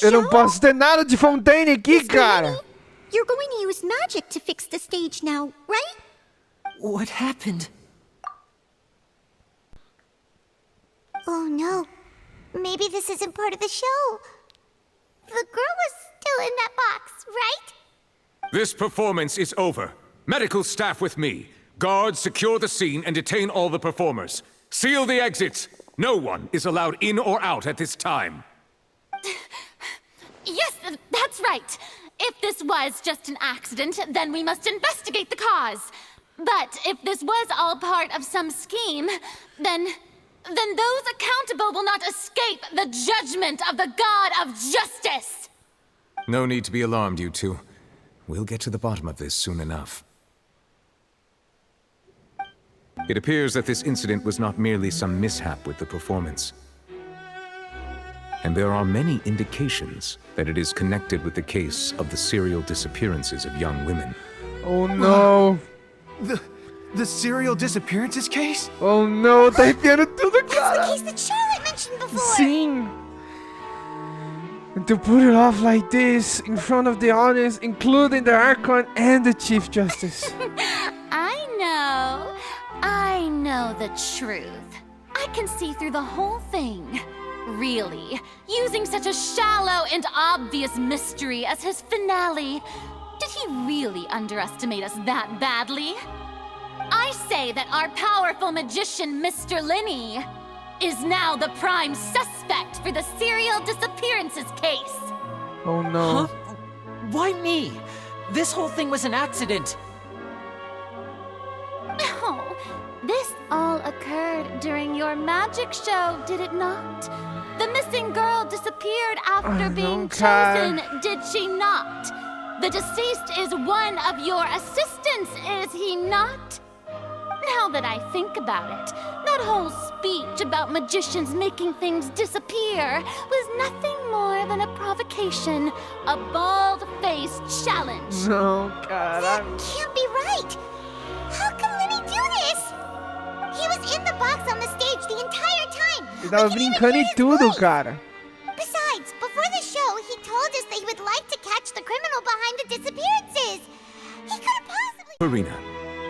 Eu não posso ter nada de Fontaine aqui, cara. You're going to use magic to fix the stage now, right? What happened? Oh no. Maybe this isn't part of the show. The girl was still in that box, right? This performance is over. Medical staff with me. Guards, secure the scene and detain all the performers. Seal the exits. No one is allowed in or out at this time. Yes, that's right. If this was just an accident, then we must investigate the cause. But if this was all part of some scheme, then those accountable will not escape the judgment of the God of Justice. No need to be alarmed, you two. We'll get to the bottom of this soon enough. It appears that this incident was not merely some mishap with the performance. And there are many indications that it is connected with the case of the serial disappearances of young women. Oh no. The serial disappearances case? Oh no, tá arrepiando tudo, That's cara. the case that Charlotte mentioned before. Sim. And to put it off like this, in front of the audience, including the Archon and the Chief Justice. I know the truth. I can see through the whole thing. Really, using such a shallow and obvious mystery as his finale. Did he really underestimate us that badly? I say that our powerful magician, Mr. Linney, is now the prime suspect for the serial disappearances case. Oh no. Huh? Why me? This whole thing was an accident. Oh, this all occurred during your magic show, did it not? The missing girl disappeared after being chosen, did she not? The deceased is one of your assistants, is he not? Now that I think about it, that whole speech about magicians making things disappear was nothing more than a provocation, a bald-faced challenge. No, cara. That can't be right. How can Linney do this? He was in the box on the stage the entire time. Ele tava brincando em tudo, cara. Besides, before the show, he told us that he would like to catch the criminal behind the disappearances. He couldn't possibly... Farina,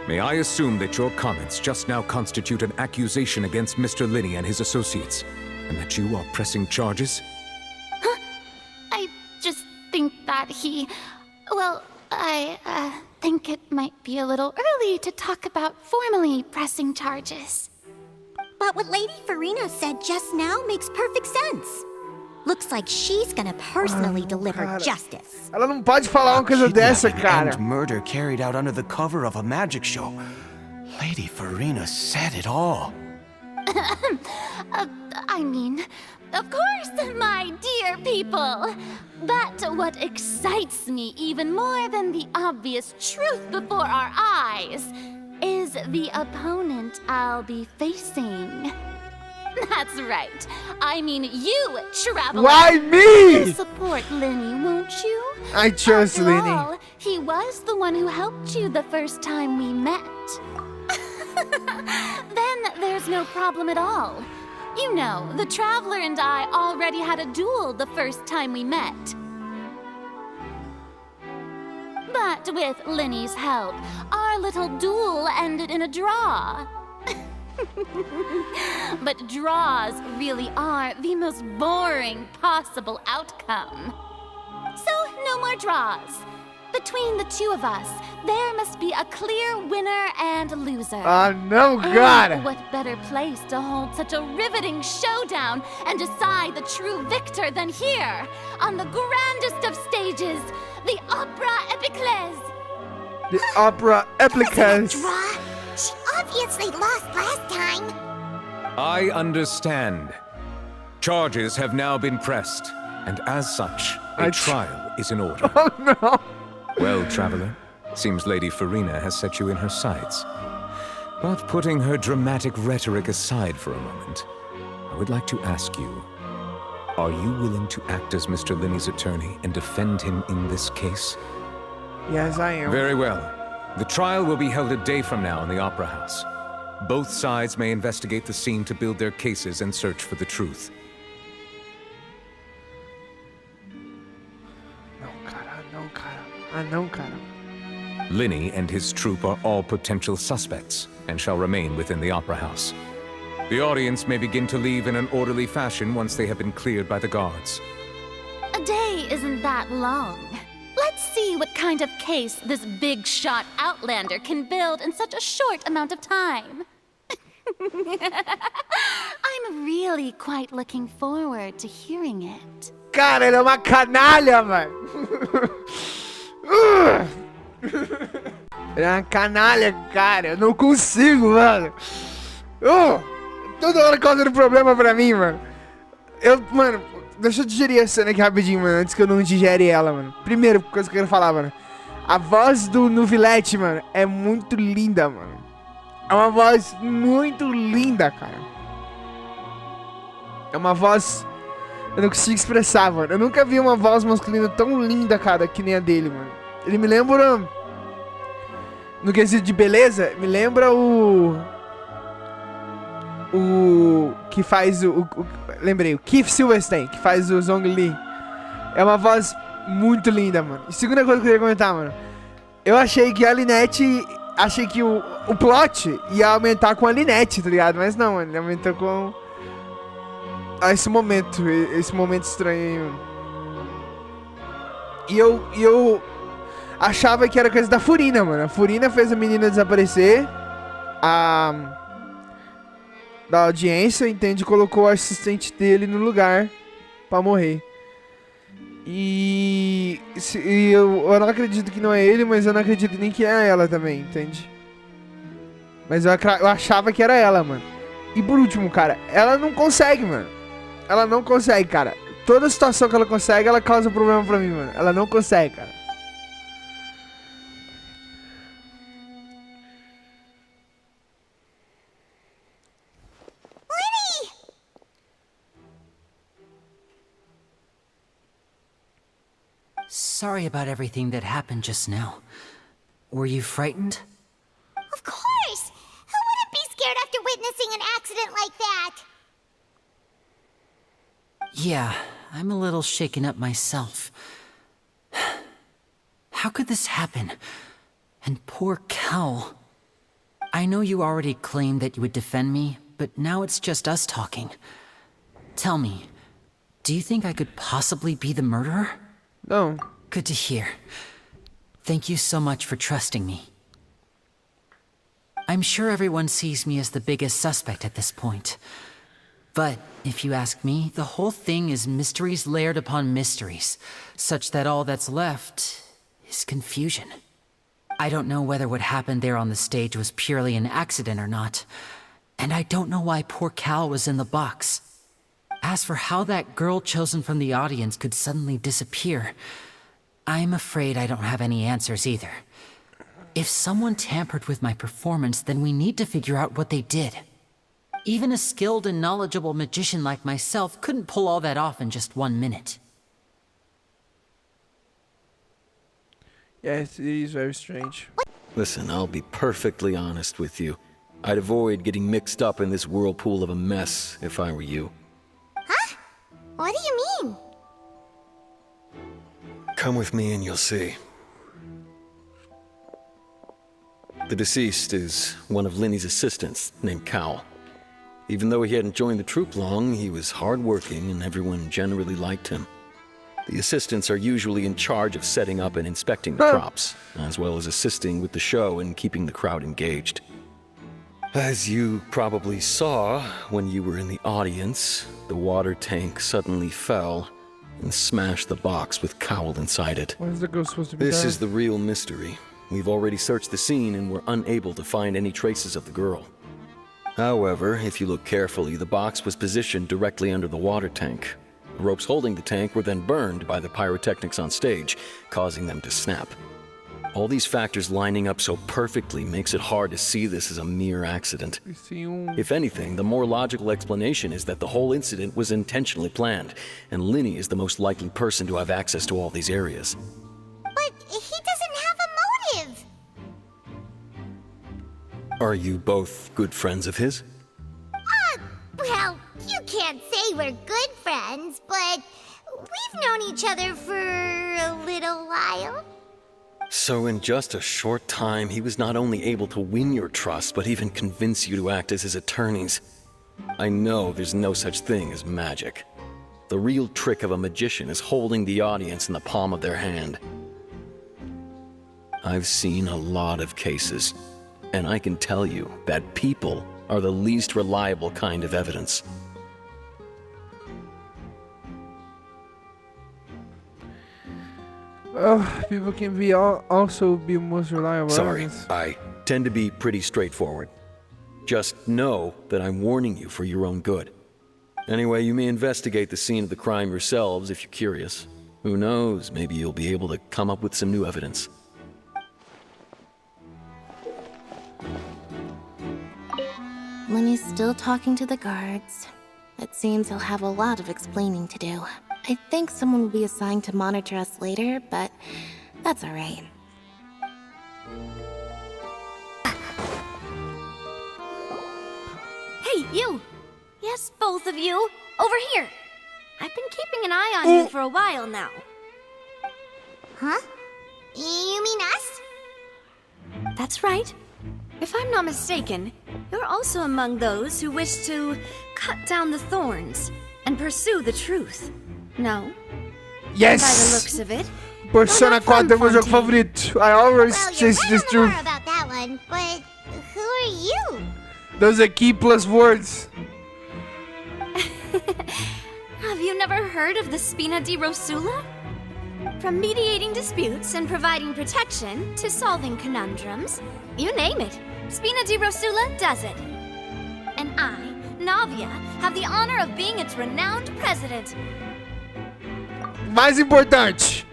may I assume that your comments just now constitute an accusation against Mr. Linney and his associates, and that you are pressing charges? I just think that I think it might be a little early to talk about formally pressing charges. But what Lady Farina said just now makes perfect sense. Looks like she's gonna personally deliver cara. justice. Ela não pode falar uma coisa dessa, cara. And murder carried out under the cover of a magic show. Lady Farina said it all. I mean, of course, my dear people. But what excites me even more than the obvious truth before our eyes is the opponent I'll be facing. That's right. I mean you, Traveler. Why me? You'll support Linney, won't you? I trust After Linney. all, he was the one who helped you the first time we met. Then there's no problem at all. You know, the Traveler and I already had a duel the first time we met. But with Linney's help, our little duel ended in a draw. But draws really are the most boring possible outcome. So, no more draws. Between the two of us, there must be a clear winner and loser. No, cara. And what better place to hold such a riveting showdown and decide the true victor than here, on the grandest of stages, the Opera Epiclese. The Opera Epiclese. Draw? She obviously lost last time. I understand. Charges have now been pressed, and as such, a trial is in order. Oh no. Well, Traveler, seems Lady Farina has set you in her sights. But putting her dramatic rhetoric aside for a moment, I would like to ask you, are you willing to act as Mr. Linney's attorney and defend him in this case? Yes, I am. Very well. The trial will be held a day from now in the Opera House. Both sides may investigate the scene to build their cases and search for the truth. não, cara. Linny and his troop are all potential suspects and shall remain within the Opera House. The audience may begin to leave in an orderly fashion once they have been cleared by the guards. A day isn't that long. Let's see what kind of case this big shot outlander can build in such a short amount of time. I'm really quite looking forward to hearing it. Cara, ele é uma canalha, mano. Ele é uma canalha, cara. Eu não consigo, mano. Toda hora causando problema pra mim, mano. Mano, deixa eu digerir a cena aqui rapidinho, mano, antes que eu não digere ela, mano. Primeiro, coisa que eu quero falar, mano. A voz do Nuvilete, mano, é muito linda, mano. É uma voz muito linda, cara. É uma voz... Eu não consigo expressar, mano. Eu nunca vi uma voz masculina tão linda, cara, que nem a dele, mano. Ele me lembra... No quesito de beleza, me lembra o que faz lembrei, o Keith Silverstein, que faz o Zhong Li. É uma voz muito linda, mano. E segunda coisa que eu queria comentar, mano. Eu achei que a Lynette... Achei que o plot ia aumentar com a Lynette, tá ligado? Mas não, mano. Ele aumentou com... esse momento estranho aí, mano. E eu achava que era coisa da Furina, mano. A Furina fez a menina desaparecer. Da audiência, entende? Colocou o assistente dele no lugar pra morrer. E eu não acredito que não é ele, mas eu não acredito nem que é ela também, entende? Mas eu achava que era ela, mano. E por último, cara, ela não consegue, mano. Ela não consegue, cara. Toda situação que ela consegue, ela causa problema pra mim, mano. Ela não consegue, cara. Sorry about everything that happened just now. Were you frightened? Of course! Who wouldn't be scared after witnessing an accident like that? Yeah, I'm a little shaken up myself. How could this happen? And poor Cal. I know you already claimed that you would defend me, but now it's just us talking. Tell me, do you think I could possibly be the murderer? No. Good to hear. Thank you so much for trusting me. I'm sure everyone sees me as the biggest suspect at this point. But, if you ask me, the whole thing is mysteries layered upon mysteries, such that all that's left is confusion. I don't know whether what happened there on the stage was purely an accident or not, and I don't know why poor Cal was in the box. As for how that girl chosen from the audience could suddenly disappear, I'm afraid I don't have any answers either. If someone tampered with my performance, then we need to figure out what they did. Even a skilled and knowledgeable magician like myself couldn't pull all that off in just 1 minute. Yes, it is very strange. Listen, I'll be perfectly honest with you. I'd avoid getting mixed up in this whirlpool of a mess if I were you. Huh? What do you mean? Come with me and you'll see. The deceased is one of Linny's assistants, named Cal. Even though he hadn't joined the troupe long, he was hardworking and everyone generally liked him. The assistants are usually in charge of setting up and inspecting the props, as well as assisting with the show and keeping the crowd engaged. As you probably saw when you were in the audience, the water tank suddenly fell and smashed the box with Cowl inside it. What is the ghost supposed to be? This is the real mystery. We've already searched the scene and were unable to find any traces of the girl. However, if you look carefully, the box was positioned directly under the water tank. The ropes holding the tank were then burned by the pyrotechnics on stage, causing them to snap. All these factors lining up so perfectly makes it hard to see this as a mere accident. If anything, the more logical explanation is that the whole incident was intentionally planned, and Linny is the most likely person to have access to all these areas. But he doesn't have a motive! Are you both good friends of his? Well, you can't say we're good friends, but we've known each other for a little while. So in just a short time, he was not only able to win your trust, but even convince you to act as his attorneys. I know there's no such thing as magic. The real trick of a magician is holding the audience in the palm of their hand. I've seen a lot of cases, and I can tell you that people are the least reliable kind of evidence. Oh, people can be also be most reliable. Sorry, evidence. I tend to be pretty straightforward. Just know that I'm warning you for your own good. Anyway, you may investigate the scene of the crime yourselves if you're curious. Who knows, maybe you'll be able to come up with some new evidence. Lenny's still talking to the guards. It seems he'll have a lot of explaining to do. I think someone will be assigned to monitor us later, but that's alright. Hey, you! Yes, both of you! Over here! I've been keeping an eye on you for a while now. Huh? You mean us? That's right. If I'm not mistaken, you're also among those who wish to cut down the thorns and pursue the truth. No? Yes! By the looks of it. Persona 4 é meu jogo favorito. I always Well, chase you're this right truth. more about that one, but who are you? Those are key plus words. Have you never heard of the Spina di Rosula? From mediating disputes and providing protection to solving conundrums, you name it, Spina di Rosula does it. And I, Navia, have the honor of being its renowned president. Mais importante,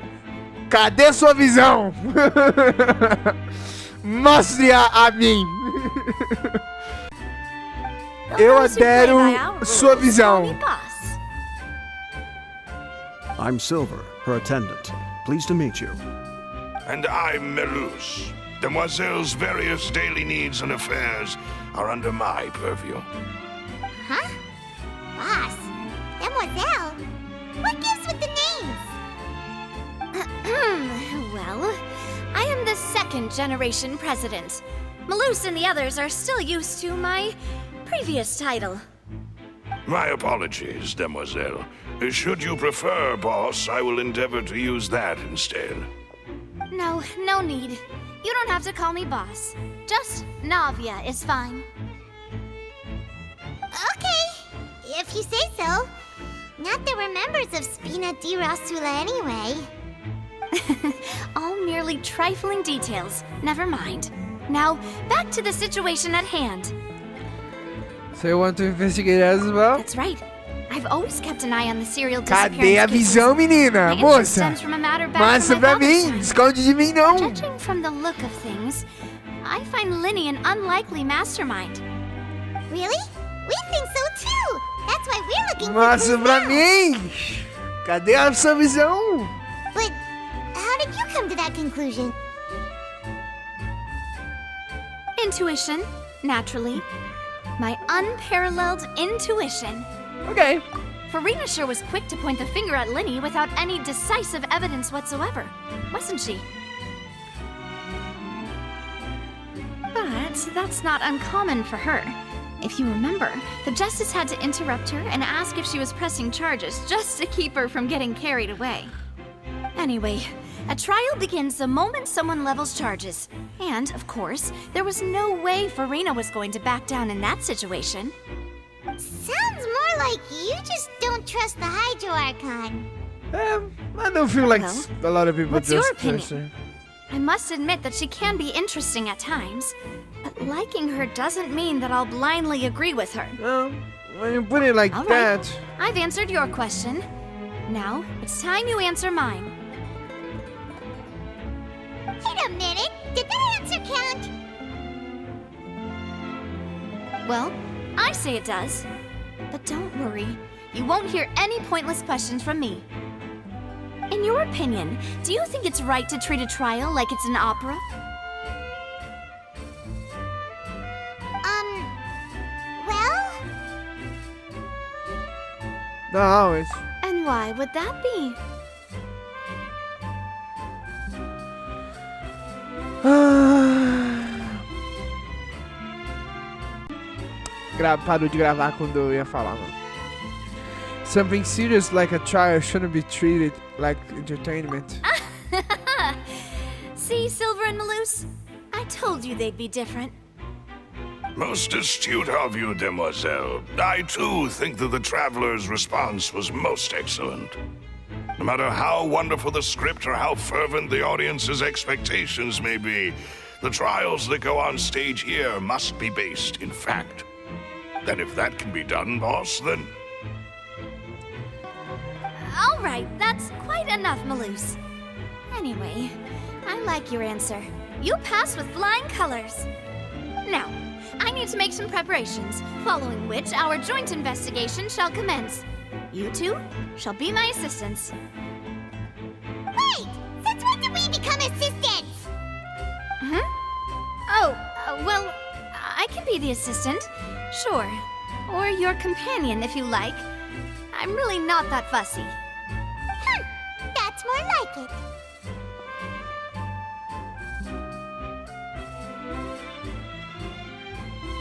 cadê sua visão? Mostre-a a mim. Eu Those who play adero by our sua rules call me visão. boss. I'm Silver, her attendant. Pleased to meet you. And I'm Melus. Demoiselle's various daily needs and affairs are under my purview. Huh? Boss? Demoiselle? What gives with the names? Well, I am the second generation president. Malus and the others are still used to my previous title. My apologies, Demoiselle. Should you prefer, boss, I will endeavor to use that instead. No, no need. You don't have to call me boss. Just Navia is fine. Okay, if you say so. Not that we're members of Spina di Rosula anyway. All merely trifling details. Never mind. Now, back to the situation at hand. So you want to investigate as well? That's right. I've always kept an eye on the serial Cadê a disappearance visão, menina? cases. My interest Moça, stems from a matter back mostra from my pra mim. father's time. Esconde de mim, não. Judging from the look of things, I find Linny an unlikely mastermind. Really? We think so too. That's why we're looking Mostra for pra clues now. mim. Cadê a sua visão? But how did you come to that conclusion? Intuition, naturally. My unparalleled intuition. Ok. Farina sure was quick to point the finger at Linny without any decisive evidence whatsoever, wasn't she? But that's not uncommon for her. If you remember, the justice had to interrupt her and ask if she was pressing charges just to keep her from getting carried away. Anyway, a trial begins the moment someone levels charges. And, of course, there was no way Farina was going to back down in that situation. Sounds more like you just don't trust the Hydro Archon. I don't feel like Well, a lot of people what's just your opinion? trust her. I must admit that she can be interesting at times, but liking her doesn't mean that I'll blindly agree with her. Well, when you put it like All right. that, I've answered your question. Now, it's time you answer mine. Wait a minute. Did that answer count? Well, I say it does. But don't worry, you won't hear any pointless questions from me. In your opinion, do you think it's right to treat a trial like it's an opera? Well, not always. And why would that be? parou de gravar quando eu ia falar, mano. Something serious like a trial shouldn't be treated like entertainment. See, Silver and Maloose? I told you they'd be different. Most astute of you, demoiselle. I too think that the traveler's response was most excellent. No matter how wonderful the script or how fervent the audience's expectations may be, the trials that go on stage here must be based in fact. And if that can be done, boss, then... All right, that's quite enough, Maloose. Anyway, I like your answer. You passed with flying colors. Now, I need to make some preparations, following which our joint investigation shall commence. You two shall be my assistants. Wait! Since when did we become assistants? Oh, well, I can be the assistant, sure. Or your companion, if you like. I'm really not that fussy. That's more like it.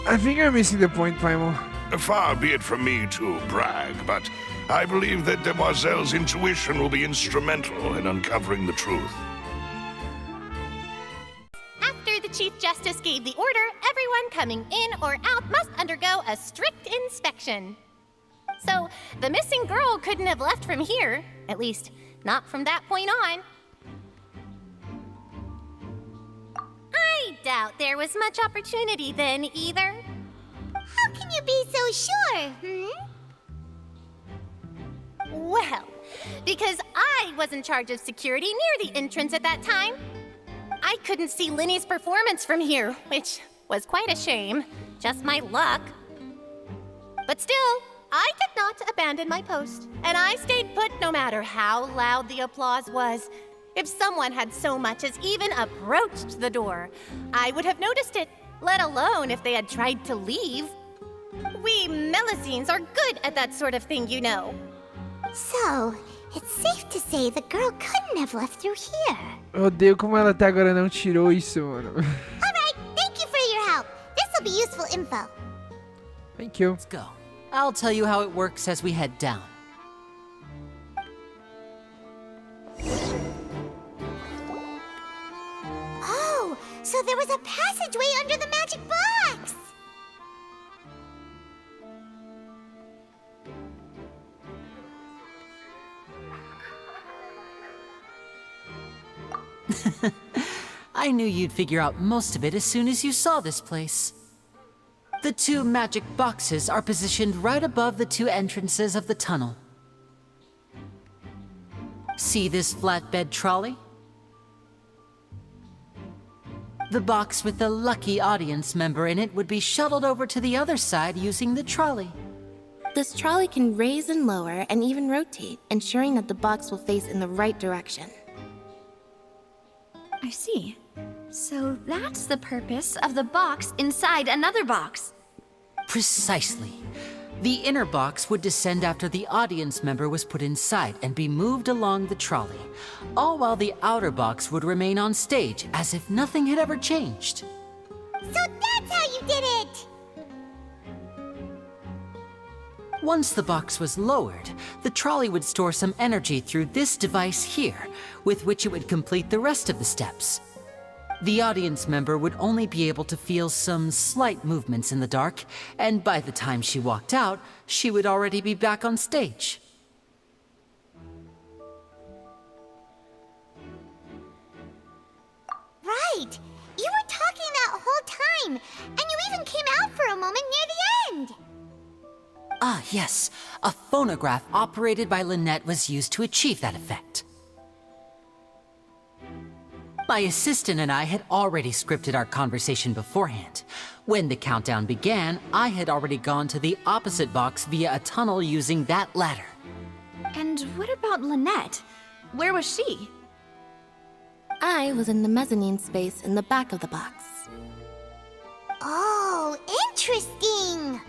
I think you're missing the point, Paimon. Far be it from me to brag, but I believe that Demoiselle's intuition will be instrumental in uncovering the truth. After the Chief Justice gave the order, everyone coming in or out must undergo a strict inspection. So, the missing girl couldn't have left from here, at least, not from that point on. I doubt there was much opportunity then, either. How can you be so sure, Well, because I was in charge of security near the entrance at that time. I couldn't see Linny's performance from here, which was quite a shame. Just my luck. But still, I did not abandon my post, and I stayed put no matter how loud the applause was. If someone had so much as even approached the door, I would have noticed it, let alone if they had tried to leave. We Melusines are good at that sort of thing, you know. So, it's safe to say the girl couldn't have left through here. Eu odeio como ela até agora não tirou isso, mano. Alright, thank you for your help. This'll be useful info. Thank you. Let's go. I'll tell you how it works as we head down. Oh, so there was a passageway under the magic box! I knew you'd figure out most of it as soon as you saw this place. The two magic boxes are positioned right above the two entrances of the tunnel. See this flatbed trolley? The box with the lucky audience member in it would be shuttled over to the other side using the trolley. This trolley can raise and lower and even rotate, ensuring that the box will face in the right direction. I see. So that's the purpose of the box inside another box. Precisely. The inner box would descend after the audience member was put inside and be moved along the trolley, all while the outer box would remain on stage as if nothing had ever changed. So that's how you did it! Once the box was lowered, the trolley would store some energy through this device here, with which it would complete the rest of the steps. The audience member would only be able to feel some slight movements in the dark, and by the time she walked out, she would already be back on stage. Right! You were talking that whole time, and you even came out for a moment near the end! Ah, yes. A phonograph operated by Lynette was used to achieve that effect. My assistant and I had already scripted our conversation beforehand. When the countdown began, I had already gone to the opposite box via a tunnel using that ladder. And what about Lynette? Where was she? I was in the mezzanine space in the back of the box. Oh, interesting!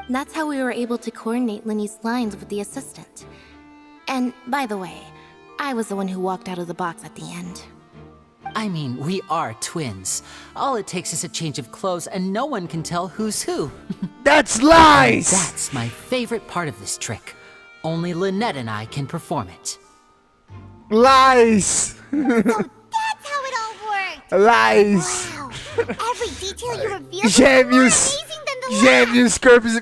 That's how we were able to coordinate Linny's lines with the assistant. And by the way, I was the one who walked out of the box at the end. I mean, we are twins. All it takes is a change of clothes and no one can tell who's who. That's lies! That's my favorite part of this trick. Only Lynette and I can perform it. Lies! So that's how it all worked. Lies! Wow. Every detail you revealed was more Gêmeos! amazing than the last. Gêmeos, corpos...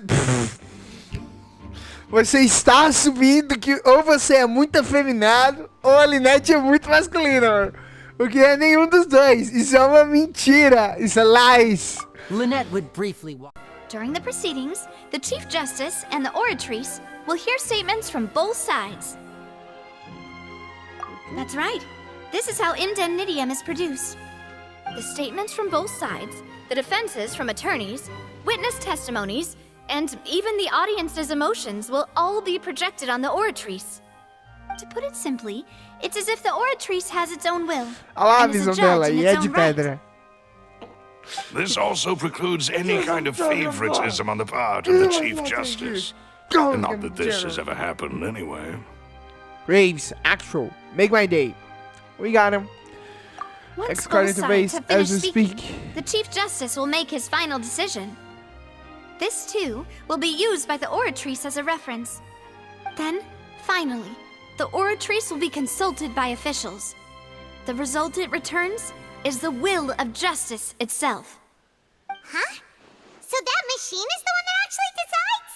Você está assumindo que ou você é muito afeminado ou a Lynette é muito masculina, mano. O que é nenhum dos dois. Isso é uma mentira. Isso é lies. Lynette would briefly walk. During the proceedings, the Chief Justice and the oratrice will hear statements from both sides. That's right. This is how indemnitium is produced. The statements from both sides, the defenses from attorneys, witness testimonies, and even the audience's emotions will all be projected on the oratrice. To put it simply, it's as if the oratrice has its own will. Olha lá a and is a visão judge dela. in E its é de own right. pedra. This also precludes any kind of favoritism on the part of the Chief Justice. Not that this has ever happened anyway. Graves, actual. Make my day. We got him. Once Ex-card both sides interface have as finished we speaking, speak. the Chief Justice will make his final decision. This, too, will be used by the oratrice as a reference. Then, finally, the oratrice will be consulted by officials. The result it returns is the will of justice itself. Huh? So that machine is the one that actually decides?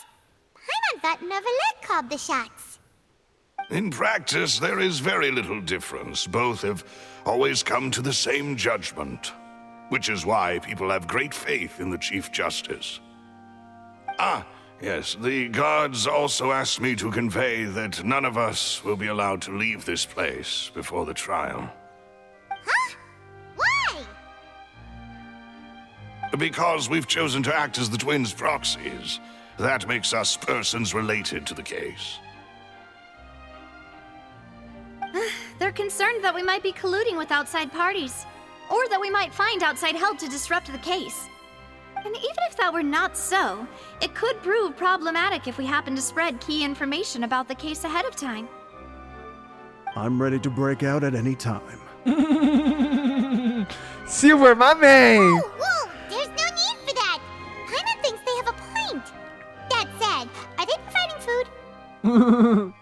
Paimon thought Neverlet called the shots. In practice, there is very little difference. Both have always come to the same judgment, which is why people have great faith in the Chief Justice. Ah, yes, the guards also asked me to convey that none of us will be allowed to leave this place before the trial. Huh? Why? Because we've chosen to act as the twins' proxies. That makes us persons related to the case. They're concerned that we might be colluding with outside parties, or that we might find outside help to disrupt the case. And even if that were not so, it could prove problematic if we happen to spread key information about the case ahead of time. I'm ready to break out at any time. Silver, my man! Whoa, there's no need for that. Paimon thinks they have a point. That said, are they providing food?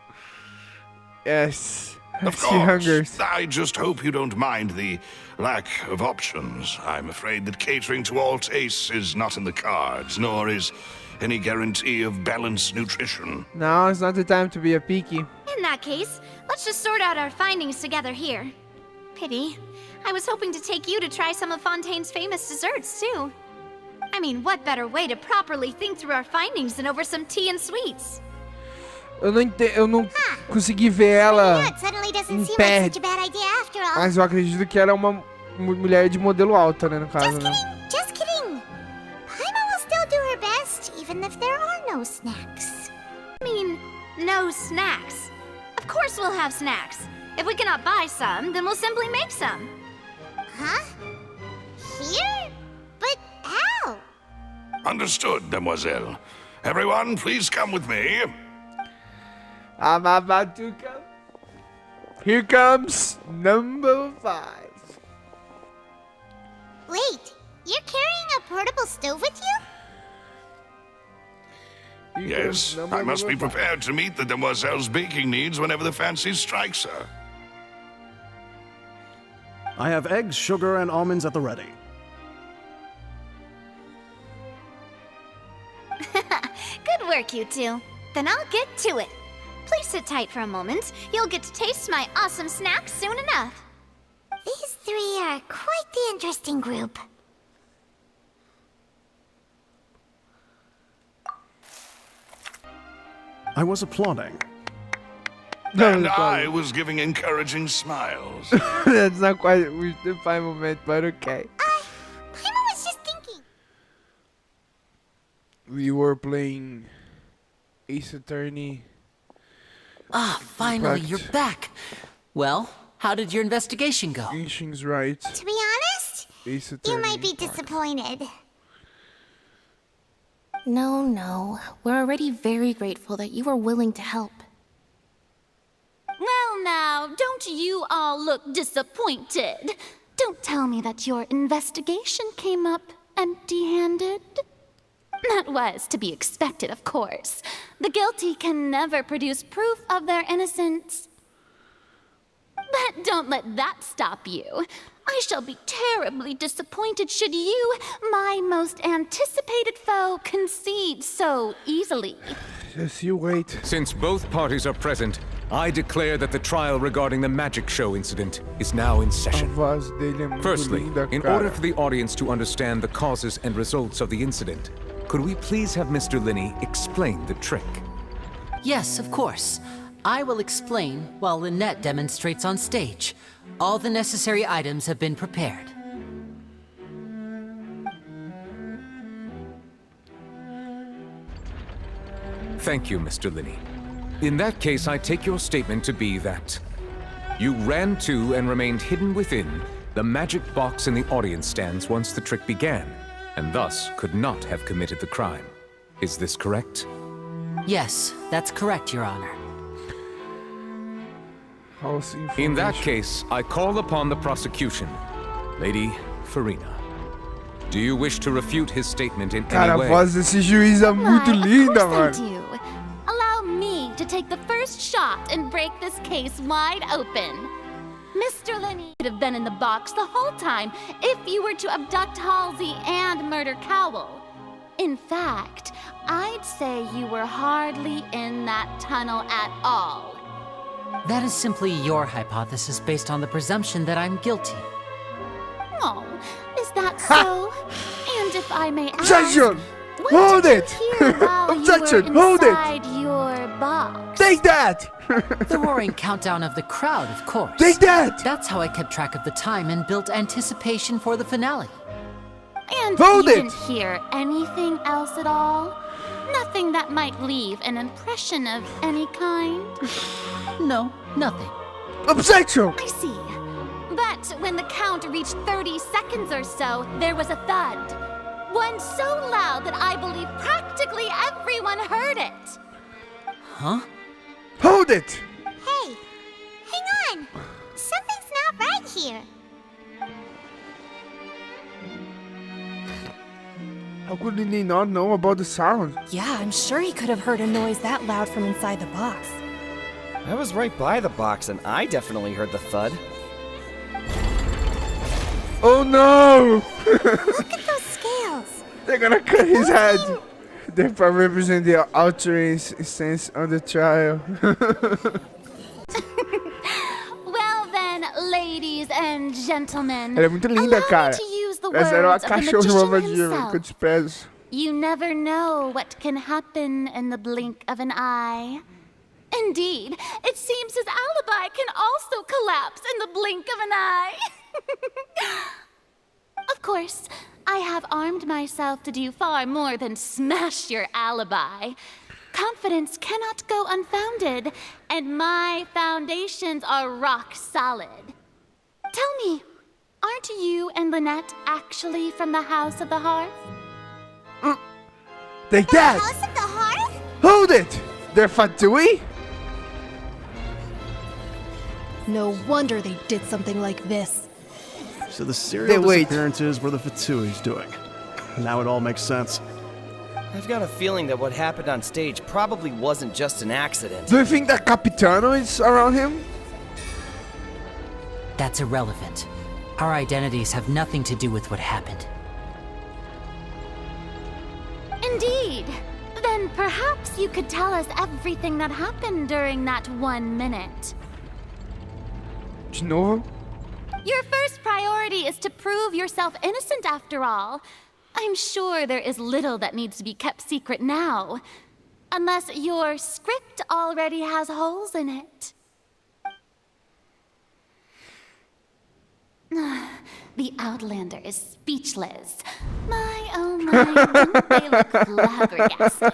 Yes. Of She course. hungers. I just hope you don't mind the lack of options. I'm afraid that catering to all tastes is not in the cards, nor is any guarantee of balanced nutrition. No, it's not the time to be a picky. In that case, let's just sort out our findings together here. Pity. I was hoping to take you to try some of Fontaine's famous desserts, too. I mean, what better way to properly think through our findings than over some tea and sweets? Eu não consegui ver ela It suddenly doesn't em seem pé, like such a bad idea after all. mas eu acredito que ela é uma mulher de modelo alta, né, no caso, Just né? kidding, just kidding. Paimon will still do her best, even if there are no snacks. I mean, no snacks. Of course we'll have snacks. If we cannot buy some, then we'll simply make some. Huh? Here? But how? Understood, Demoiselle. Everyone, please come with me. I'm about to come. Here comes number 5. Wait, you're carrying a portable stove with you? Here Yes, comes number I must be 5. prepared to meet the Demoiselle's baking needs whenever the fancy strikes her. I have eggs, sugar, and almonds at the ready. Good work, you two. Then I'll get to it. Please sit tight for a moment. You'll get to taste my awesome snacks soon enough. These three are quite the interesting group. I was applauding. And I was giving encouraging smiles. That's not quite the 5 moment, but okay. Paimon was just thinking. We were playing Ace Attorney. Ah, finally, Correct. you're back. Well, how did your investigation go? Ancient's right. To be honest, Ace you Attorney. might be disappointed. No. We're already very grateful that you were willing to help. Well, now, don't you all look disappointed. Don't tell me that your investigation came up empty-handed. That was to be expected, of course. The guilty can never produce proof of their innocence. But don't let that stop you. I shall be terribly disappointed should you, my most anticipated foe, concede so easily. Just you wait. Since both parties are present, I declare that the trial regarding the magic show incident is now in A session. voz dele é muito Firstly, linda, in cara. order for the audience to understand the causes and results of the incident, could we please have Mr. Linney explain the trick? Yes, of course. I will explain while Lynette demonstrates on stage. All the necessary items have been prepared. Thank you, Mr. Linney. In that case, I take your statement to be that you ran to and remained hidden within the magic box in the audience stands once the trick began, and thus could not have committed the crime. Is this correct? Yes, that's correct, Your Honor. In that case, I call upon the prosecution. Lady Farina, do you wish to refute his statement in Cara, any a way? voz desse juiz é muito Why, linda, of course mano. I do. Allow me to take the first shot and break this case wide open. Mr. Linney could have been in the box the whole time if you were to abduct Halsey and murder Cowell. In fact, I'd say you were hardly in that tunnel at all. That is simply your hypothesis based on the presumption that I'm guilty. Oh, is that so? And if I may ask, Objection! what Hold did it! you hear while Objection! you were Hold it! inside your box? Take that! The roaring countdown of the crowd, of course. Take that! That's how I kept track of the time and built anticipation for the finale. And Hold you it! didn't hear anything else at all? Nothing that might leave an impression of any kind? No, nothing. Objection! I see. But when the count reached 30 seconds or so, there was a thud. One so loud that I believe practically everyone heard it. Huh? Hold it! Hey, hang on. Something's not right here. How could he not know about the sound? Yeah, I'm sure he could have heard a noise that loud from inside the box. I was right by the box and I definitely heard the thud. Oh no! Look at those scales. They're gonna cut his head. They probably represent the altering stance on the trial. Well then, ladies and gentlemen, Ela é muito linda, allow me cara. to use the Essa era uma words of the cachorra magician malvadinha, velho, que eu himself. desprezo. You never know what can happen in the blink of an eye. Indeed, it seems his alibi can also collapse in the blink of an eye. Of course, I have armed myself to do far more than smash your alibi. Confidence cannot go unfounded, and my foundations are rock solid. Tell me, aren't you and Lynette actually from the House of the Hearth? Take that! House of the Hearth? Hold it! They're Fatui? No wonder they did something like this. So the serial wait. disappearances were the Fatui's doing. Now it all makes sense. I've got a feeling that what happened on stage probably wasn't just an accident. Do you think that Capitano is around him? That's irrelevant. Our identities have nothing to do with what happened. Indeed. Then perhaps you could tell us everything that happened during that 1 minute. De novo? Your first priority is to prove yourself innocent after all. I'm sure there is little that needs to be kept secret now. Unless your script already has holes in it. The Outlander is speechless. My, oh my, don't they look flabbergasted.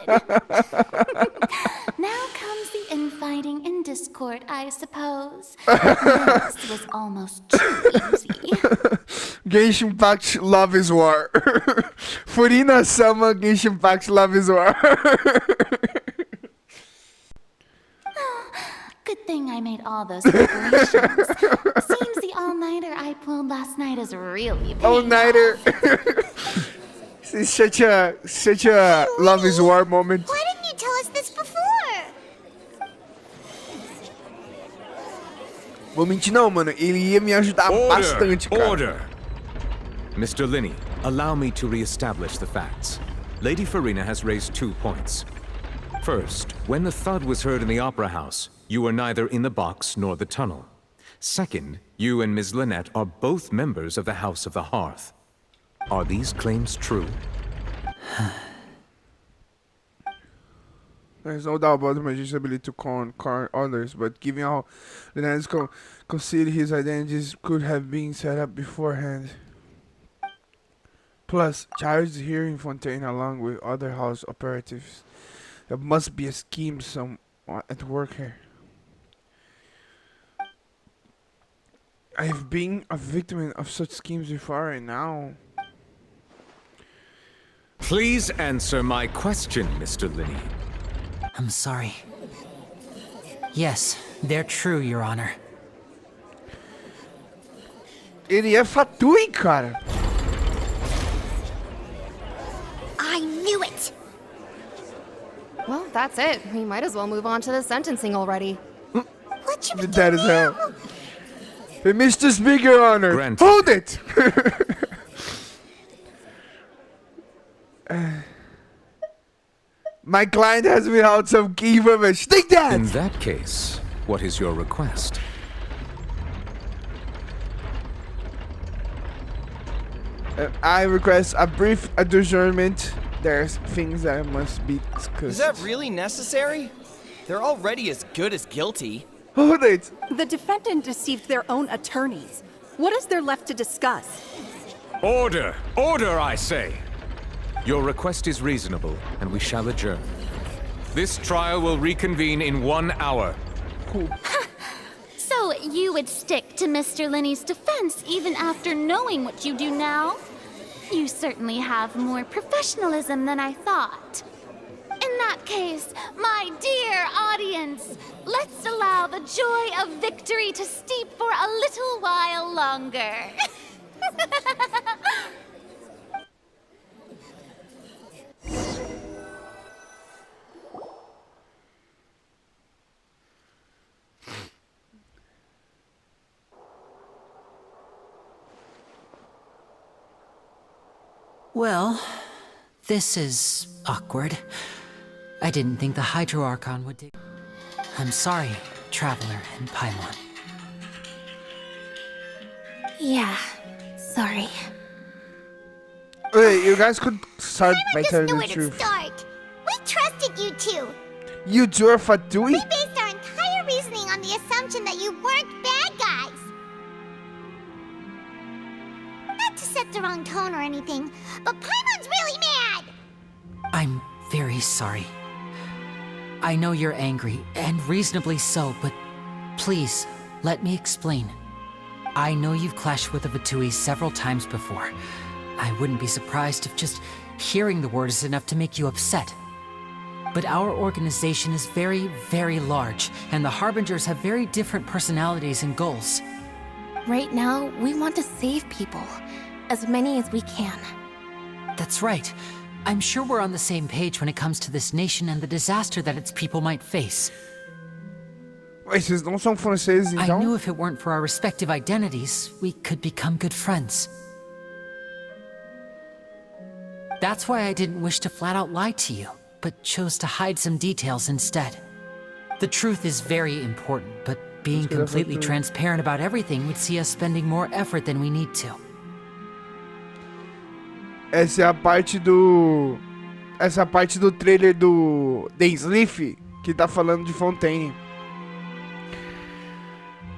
Now comes the infighting and discord, I suppose. This was almost too easy. Genshin Impact Love is War. Furina Sama Genshin Impact Love is War. Good thing I made all those preparations. Seems the all-nighter I pulled last night is really paying All-nighter. off. It's such a love is war moment. Why didn't you tell us this before? Vou mentir não, mano. Ele ia me ajudar bastante, cara. Order! Mr. Linney, allow me to re-establish the facts. Lady Farina has raised 2 points. First, when the thud was heard in the Opera House, you were neither in the box nor the tunnel. Second, you and Ms. Lynette are both members of the House of the Hearth. Are these claims true? There's no doubt about the magician's ability to con others, but given how Lynette's concealed his identities could have been set up beforehand. Plus, Charles is here in Fontaine along with other house operatives. There must be a scheme at work here. I have been a victim of such schemes before and now. Please answer my question, Mr. Linney. I'm sorry. Yes, they're true, Your Honor. Ele é fatui, cara. I knew it! Well, that's it. We might as well move on to the sentencing already. What should we do That is now? hell. Hey, Mr. Speaker, Your Honor. Granted. Hold it! My client has without some key information. Take that! In that case, what is your request? I request a brief adjournment. There's things that must be discussed. Is that really necessary? They're already as good as guilty. Hold it! The defendant deceived their own attorneys. What is there left to discuss? Order! Order, I say! Your request is reasonable, and we shall adjourn. This trial will reconvene in 1 hour. Cool. So you would stick to Mr. Linney's defense even after knowing what you do now? You certainly have more professionalism than I thought. In that case, my dear audience, let's allow the joy of victory to steep for a little while longer. Well, this is awkward. I didn't think the Hydro Archon would dig. I'm sorry, Traveler and Paimon. Yeah, sorry. Wait, you guys could start by Just telling knew the where to truth. start. We trusted you two. You two are fatui? We based our entire reasoning on the assumption that you weren't bad guys. Not to set the wrong tone or anything, but Paimon's really mad. I'm very sorry. I know you're angry, and reasonably so, but please, let me explain. I know you've clashed with the Vatui several times before. I wouldn't be surprised if just hearing the word is enough to make you upset. But our organization is very, very large, and the Harbingers have very different personalities and goals. Right now, we want to save people. As many as we can. That's right. I'm sure we're on the same page when it comes to this nation and the disaster that its people might face. Wait, vocês não são franceses, I então? knew if it weren't for our respective identities, we could become good friends. That's why I didn't wish to flat out lie to you, but chose to hide some details instead. The truth is very important, but being completely transparent about everything would see us spending more effort than we need to. Essa é a parte do trailer do The Sleef que tá falando de Fontaine.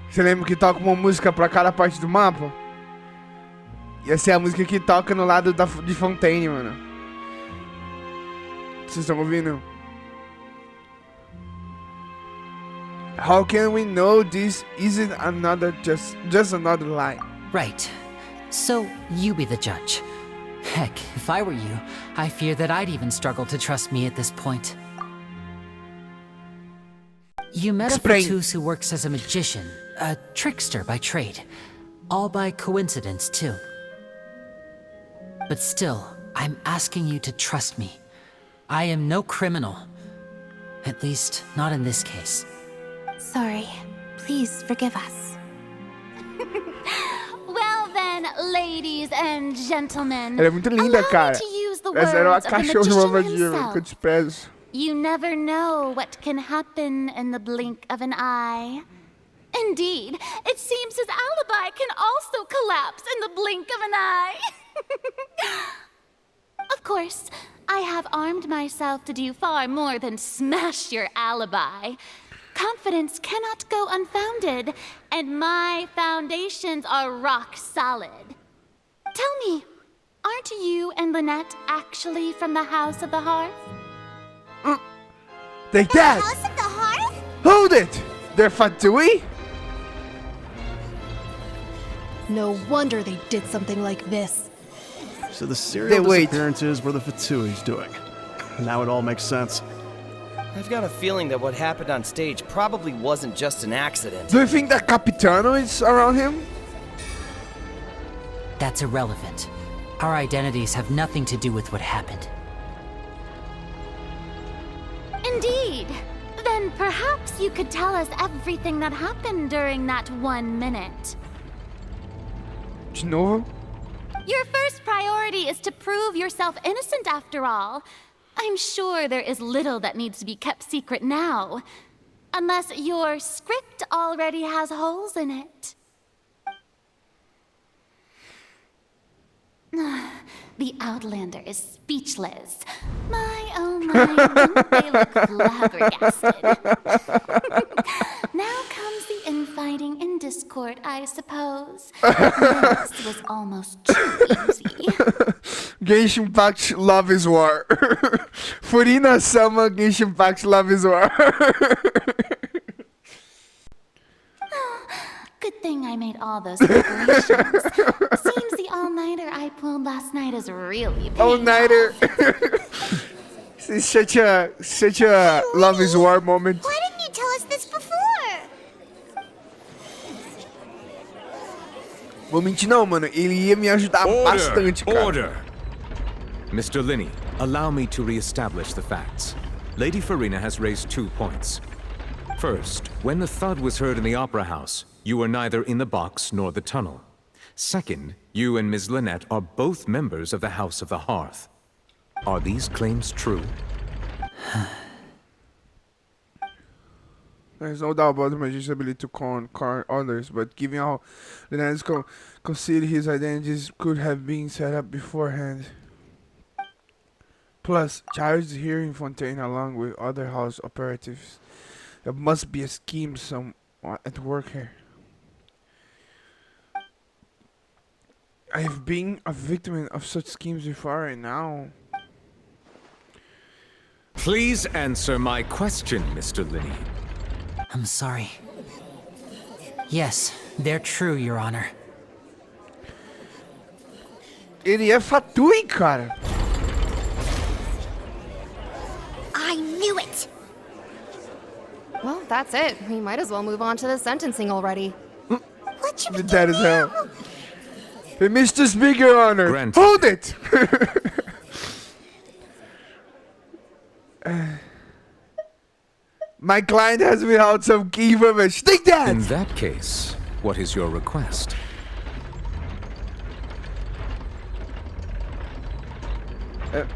Você lembra que toca uma música pra cada parte do mapa? E essa é a música que toca no lado de Fontaine, mano. Vocês estão ouvindo? How can we know this isn't another just another lie? Right. So, you be the judge. Heck, if I were you, I fear that I'd even struggle to trust me at this point. You met a Fatus who works as a magician, a trickster by trade. all by coincidence, too. But still, I'm asking you to trust me. I am no criminal. At least, not in this case. Sorry. Please forgive us. Well then, ladies and gentlemen, Ela é muito linda, cara. to use the Essa era uma words of the cachorra magician malvadinha, que eu himself. desprezo. You never know what can happen in the blink of an eye. Indeed, it seems his alibi can also collapse in the blink of an eye. Of course, I have armed myself to do far more than smash your alibi. Confidence cannot go unfounded, and my foundations are rock solid. Tell me, aren't you and Lynette actually from the House of the Hearth? Take that! House of the Hearth? Hold it! They're Fatui? No wonder they did something like this. So the serial disappearances were the Fatui's doing. Now it all makes sense. I've got a feeling that what happened on stage probably wasn't just an accident. Do you think that Capitano is around him? That's irrelevant. Our identities have nothing to do with what happened. Indeed. Then perhaps you could tell us everything that happened during that 1 minute. De novo? Your first priority is to prove yourself innocent after all. I'm sure there is little that needs to be kept secret now. Unless your script already has holes in it. The Outlander is speechless. My, oh my, wouldn't they look flabbergasted. Now comes the infighting and discord, I suppose. This was almost too easy. Genshin Impact Love is War. Furina Sama Genshin Impact Love is War. Good thing I made all those preparations. Seems the all-nighter I pulled last night is really paying All-nighter. It's such a Love is War moment. Why didn't you tell us this before? Vou mentir não, mano. Ele ia me ajudar bastante, cara. Order! Mr. Linney, allow me to re-establish the facts. Lady Farina has raised 2 points. First, when the thud was heard in the Opera House, you were neither in the box nor the tunnel. Second, you and Ms. Lynette are both members of the House of the Hearth. Are these claims true? There's no doubt about the magician's ability to con others, but given how Lynette's concealed his identities could have been set up beforehand. Plus, Charles is here in Fontaine along with other house operatives. There must be a scheme at work here. I have been a victim of such schemes before, and now... Please answer my question, Mr. Linney. I'm sorry. Yes, they're true, Your Honor. Ele é Fatui, cara. I knew it! Well, that's it. We might as well move on to the sentencing already. What should we do That is now? hell. Hey, Mr. Speaker, Your Honor. Granted. Hold it! My client has withheld some key information. Take that! In that case, what is your request?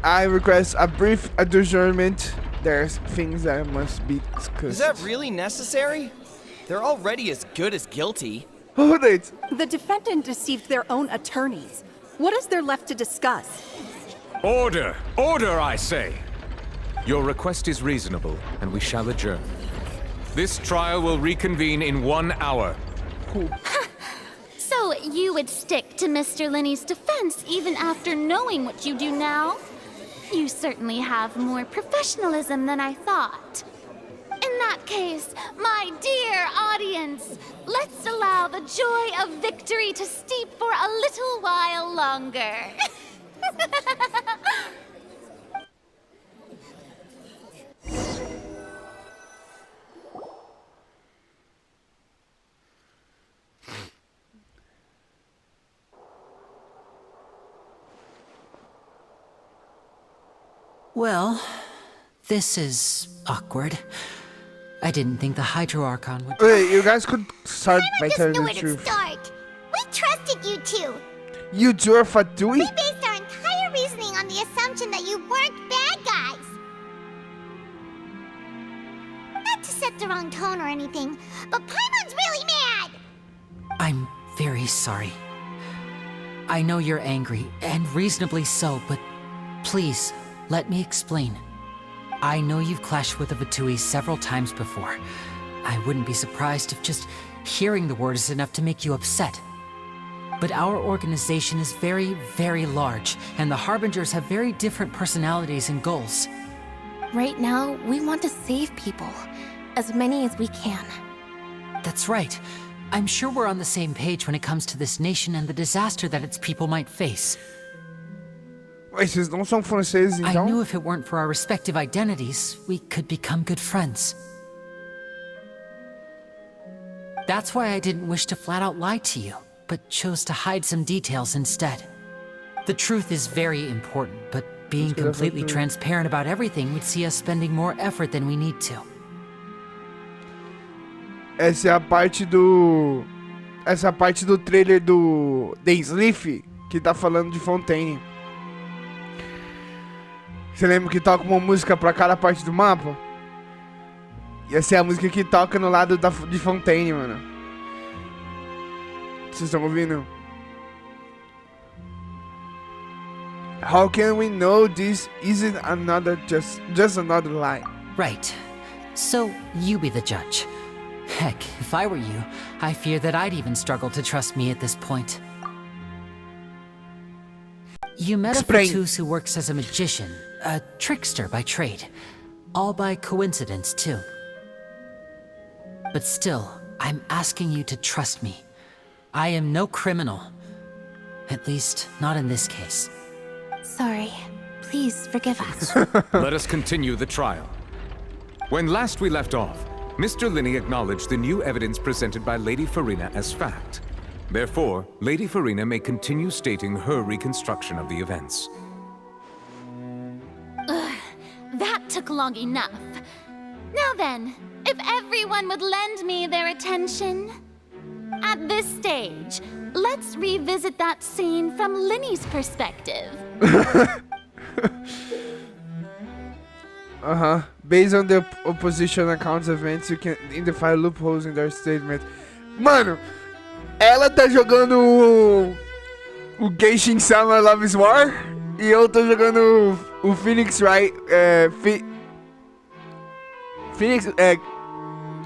I request a brief adjournment. There's things that must be discussed. Is that really necessary? They're already as good as guilty. Hold it! The defendant deceived their own attorneys. What is there left to discuss? Order! Order, I say! Your request is reasonable, and we shall adjourn. This trial will reconvene in 1 hour. So you would stick to Mr. Linney's defense even after knowing what you do now? You certainly have more professionalism than I thought. In that case, my dear audience, let's allow the joy of victory to steep for a little while longer. Well, this is awkward. I didn't think the Hydro Archon would... Wait, you guys could start by Just telling knew the where to truth. start. We trusted you two. You two are Fatui? We based our entire reasoning on the assumption that you weren't bad guys. Not to set the wrong tone or anything, but Paimon's really mad. I'm very sorry. I know you're angry, and reasonably so, but please, let me explain. I know you've clashed with the Fatui several times before. I wouldn't be surprised if just hearing the word is enough to make you upset. But our organization is very, very large, and the Harbingers have very different personalities and goals. Right now, we want to save people. As many as we can. That's right. I'm sure we're on the same page when it comes to this nation and the disaster that its people might face. Wait, vocês não são franceses, então? I knew if it weren't for our respective identities, we could become good friends. That's why I didn't wish to flat out lie to you, but chose to hide some details instead. The truth is very important, but being completely transparent about everything would see us spending more effort than we need to. Essa é a parte do... Essa parte do trailer do Daysleaf que tá falando de Fontaine. Você lembra que toca uma música pra cada parte do mapa? E essa é a música que toca no lado de Fontaine, mano. Vocês estão ouvindo? How can we know this isn't another just another lie? Right. So, you be the judge. Heck, if I were you, I fear that I'd even struggle to trust me at this point. You met a Fatus who works as a magician, a trickster by trade. All by coincidence, too. But still, I'm asking you to trust me. I am no criminal. At least, not in this case. Sorry. Please forgive us. Let us continue the trial. When last we left off, Mr. Linney acknowledged the new evidence presented by Lady Farina as fact. Therefore, Lady Farina may continue stating her reconstruction of the events. That took long enough. Now then, if everyone would lend me their attention. At this stage, let's revisit that scene from Linney's perspective. Based on the opposition accounts events, you can identify loopholes in their statement. Mano, ela tá jogando o Genshin Sama Love is War e eu tô jogando o Phoenix Wright,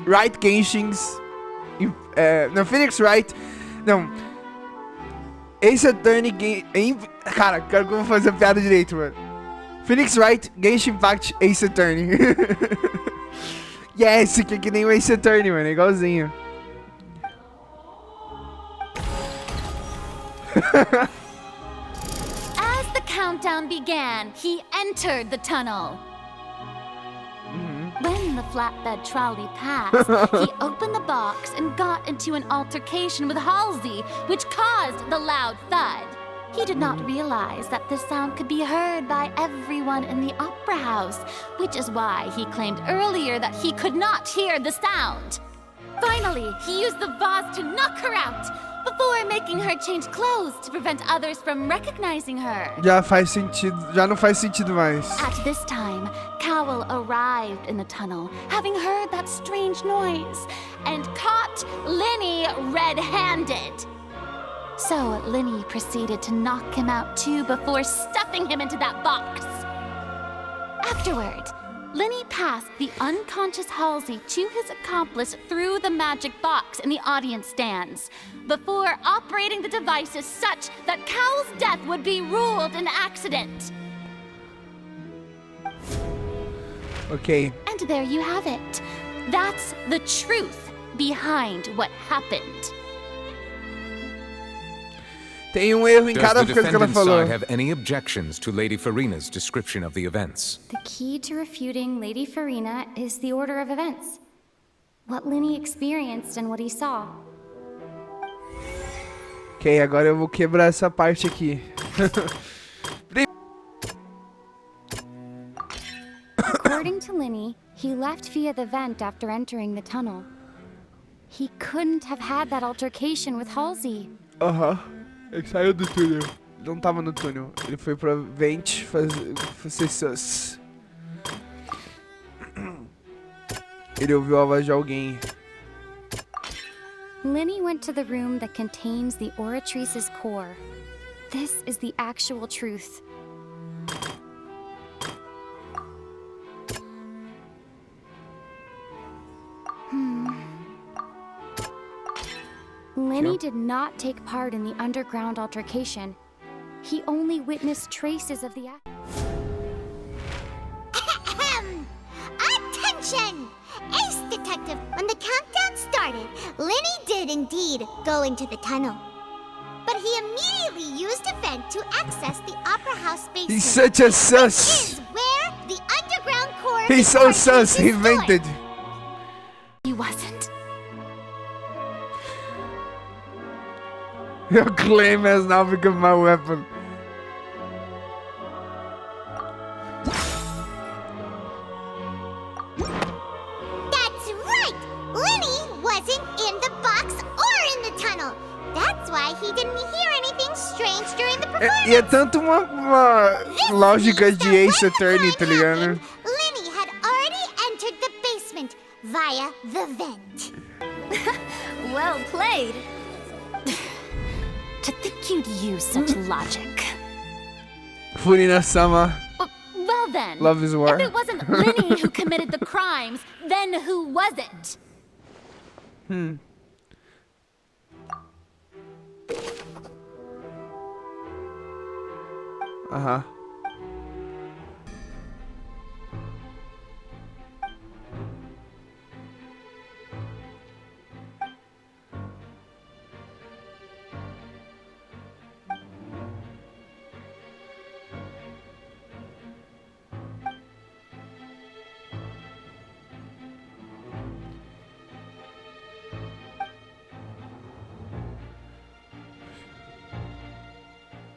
Wright Genshin's, não, Phoenix Wright, não, Ace Atorney, cara, quero que eu vou fazer a piada direito, mano. Phoenix Wright, Genshin Impact, Ace Atorney. Yes, que é que nem o Ace Atorney, mano, igualzinho. As the countdown began, he entered the tunnel. When the flatbed trolley passed, he opened the box and got into an altercation with Halsey, which caused the loud thud. He did not realize that the sound could be heard by everyone in the opera house, which is why he claimed earlier that he could not hear the sound. Finally, he used the vase to knock her out, before making her change clothes to prevent others from recognizing her. Já não faz sentido mais. At this time, Cowell arrived in the tunnel, having heard that strange noise, and caught Linney red-handed. So Linney proceeded to knock him out too before stuffing him into that box. Afterward, Linney passed the unconscious Halsey to his accomplice through the magic box in the audience stands, before operating the devices such that Cowell's death would be ruled an accident. Okay. And there you have it. That's the truth behind what happened. Tem erro em cada Does the coisa que ela defendant's falou. side have any objections to Lady Farina's description of the events? The key to refuting Lady Farina is the order of events. What Linney experienced and what he saw. Ok, agora eu vou quebrar essa parte aqui. Atorney, he left via the vent after entering the tunnel. He couldn't have had that altercation with Halsey. Ele saiu do túnel. Ele não tava no túnel. Ele foi pra vent fazer sus. Ele ouviu a voz de alguém. Linny went to the room that contains the Oratrice's core. This is the actual truth. Linny did not take part in the underground altercation. He only witnessed traces of the act. Attention! Ace Detective, when the countdown started, Linny did indeed go into the tunnel. But he immediately used a vent to access the Opera House basement. He's such a sus. Which is where the underground core He's so sus, he invented. He wasn't. Your claim has now become my weapon. That's right! Linny wasn't in the box or in the tunnel. That's why he didn't hear anything strange during the performance. E é tanto uma lógica de Ace Atorney, tá ligado? Linny had already entered the basement via the vent. Well played. To think you'd use such logic. Furina-sama. Well then, Love is war. if it wasn't Linny who committed the crimes, then who was it?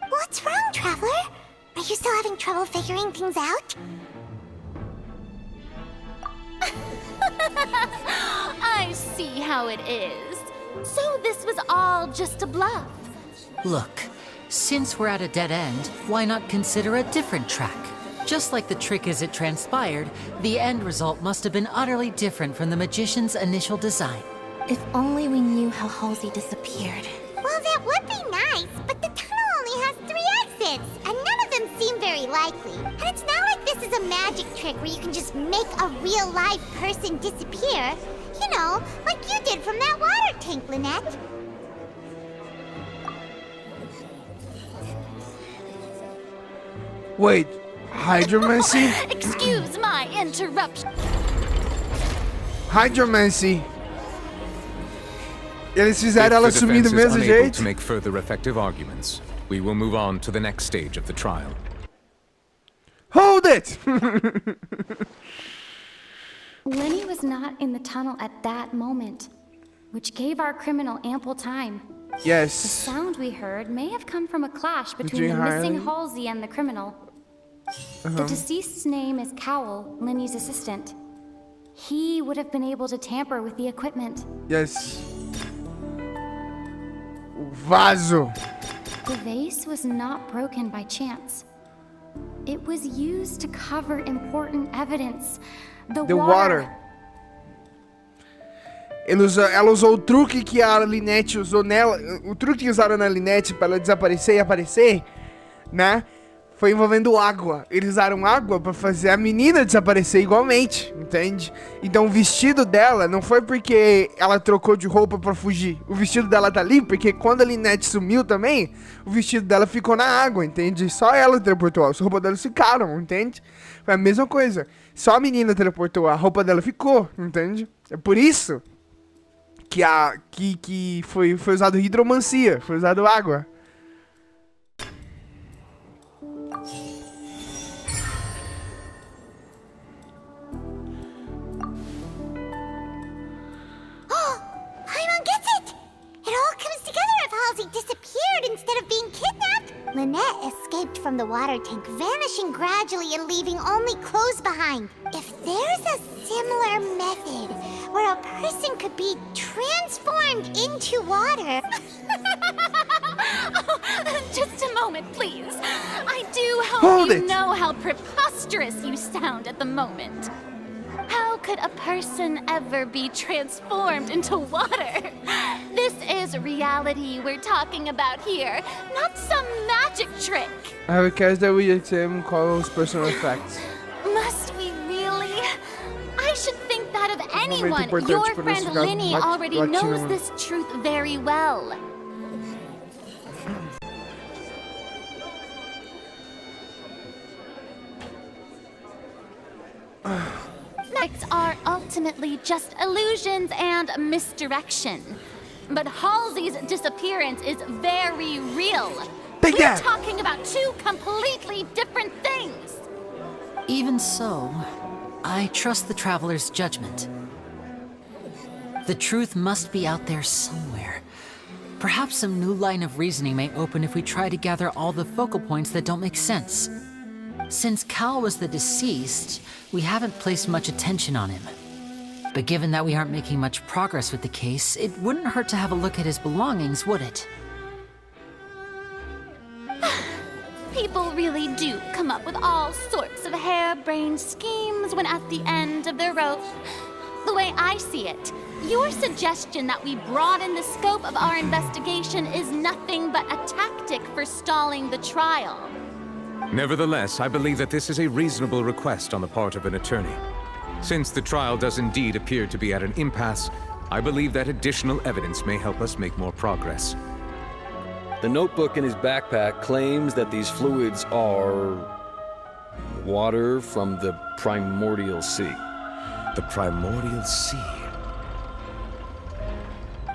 What's wrong, Traveler? Are you still having trouble figuring things out? I see how it is. So this was all just a bluff. Look, since we're at a dead end, why not consider a different track? Just like the trick as it transpired, the end result must have been utterly different from the magician's initial design. If only we knew how Halsey disappeared. Well, that would be nice, but the tunnel only has 3 exits, and none of them seem very likely. And it's not like this is a magic trick where you can just make a real live person disappear. You know, like you did from that water tank, Lynette. Wait, hydromancy? Excuse my interruption. Hydromancy. Eles fizeram ela sumir do mesmo jeito. To make further effective arguments, we will move on to the next stage of the trial. Hold it! Linny was not in the tunnel at that moment, which gave our criminal ample time. Yes. The sound we heard may have come from a clash between the missing Halsey and the criminal. The deceased's name is Cowell, Linny's assistant. He would have been able to tamper with the equipment. Yes. Vaso. The vase was not broken by chance. It was used to cover important evidence. The water. Ela usou o truque que a Lynette usou nela. O truque que usaram na Lynette pra ela desaparecer e aparecer, né? Foi envolvendo água. Eles usaram água pra fazer a menina desaparecer igualmente, entende? Então o vestido dela não foi porque ela trocou de roupa pra fugir. O vestido dela tá ali porque quando a Lynette sumiu também, o vestido dela ficou na água, entende? Só ela teleportou, as roupas delas ficaram, entende? Foi a mesma coisa. Só a menina teleportou, a roupa dela ficou, entende? É por isso que foi usado hidromancia, foi usado água. It all comes together if Halsey disappeared instead of being kidnapped. Lynette escaped from the water tank, vanishing gradually and leaving only clothes behind. If there's a similar method where a person could be transformed into water... Oh, just a moment, please. I do hope you know how preposterous you sound at the moment. How could a person ever be transformed into water? This is reality we're talking about here, not some magic trick. I request that we examine Carl's personal effects. Must we really? I should think that of anyone. Your friend Linny already knows this truth very well. Magics are ultimately just illusions and misdirection. But Halsey's disappearance is very real. We're talking about two completely different things. Even so, I trust the Traveler's judgment. The truth must be out there somewhere. Perhaps some new line of reasoning may open if we try to gather all the focal points that don't make sense. Since Cal was the deceased, we haven't placed much attention on him. But given that we aren't making much progress with the case, it wouldn't hurt to have a look at his belongings, would it? People really do come up with all sorts of harebrained schemes when at the end of their rope. The way I see it, your suggestion that we broaden the scope of our investigation is nothing but a tactic for stalling the trial. Nevertheless, I believe that this is a reasonable request on the part of an attorney. Since the trial does indeed appear to be at an impasse, I believe that additional evidence may help us make more progress. The notebook in his backpack claims that these fluids are... water from the primordial sea. The primordial sea?